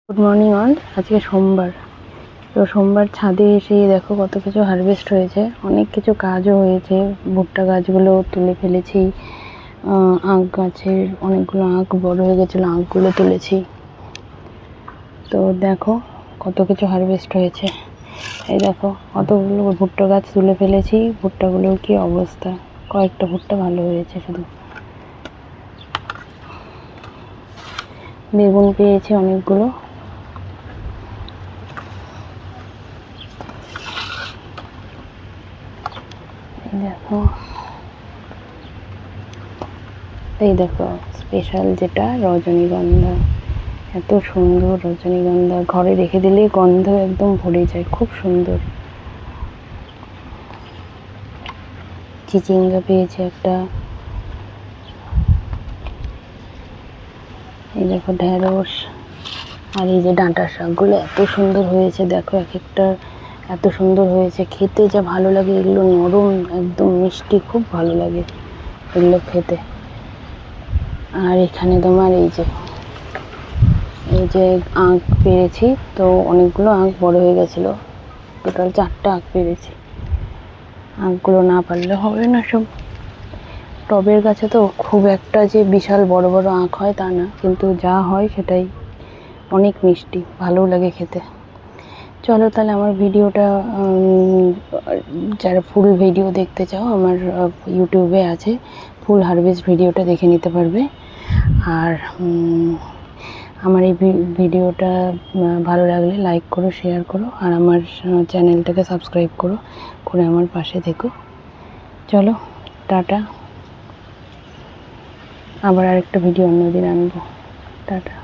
Good morning all. আজকে সোমবার। তো সোমবার ছাদে এসেই দেখো কত কিছু হারভেস্ট হয়েছে, অনেক কিছু কাজও হয়েছে। ভুট্টা গাছগুলো তুলে ফেলেছি, আখ গাছের অনেকগুলো আখ বড় হয়ে গেছিলো, আখগুলো তুলেছি। তো দেখো কত কিছু হারভেস্ট হয়েছে। এই দেখো কতগুলো ভুট্টা গাছ তুলে ফেলেছি, ভুট্টাগুলোর কি অবস্থা। কয়েকটা ভুট্টা ভালো হয়েছে, শুধু বেগুন পেয়েছি অনেকগুলো। দেখো এই দেখো স্পেশাল যেটা রজনীগন্ধা, এত সুন্দর রজনীগন্ধা, ঘরে রেখে দিলে গন্ধ একদম ভরে যায়, খুব সুন্দর। চিচিঙ্গা পেয়েছে একটা। এই দেখো ঢেঁড়স, আর এই যে ডাঁটা শাকগুলো এত সুন্দর হয়েছে, দেখো এক একটা এত সুন্দর হয়েছে, খেতে যা ভালো লাগে। এগুলো নরম, একদম মিষ্টি, খুব ভালো লাগে এগুলো খেতে। আর এখানে তোমার এই যে আখ পেরেছি, তো অনেকগুলো আখ বড় হয়ে গেছিলো, টোটাল 4টা আখ পেরেছি। আখগুলো না পারলে হবে না, সব টবের গাছে তো খুব একটা যে বিশাল বড় বড় আখ হয় তা না, কিন্তু যা হয় সেটাই অনেক মিষ্টি, ভালোও লাগে খেতে। চলো তাহলে আমার ভিডিওটা, যারা ফুল ভিডিও দেখতে চাও, আমার ইউটিউবে আছে, ফুল হারভেস্ট ভিডিওটা দেখে নিতে পারবে। আর আমার এই ভিডিওটা ভালো লাগলে লাইক করো, শেয়ার করো, আর আমার চ্যানেলটাকে সাবস্ক্রাইব করে আমার পাশে থেকো। চলো টাটা, আবার আরেকটা ভিডিও অন্যদিন আনবো। টাটা।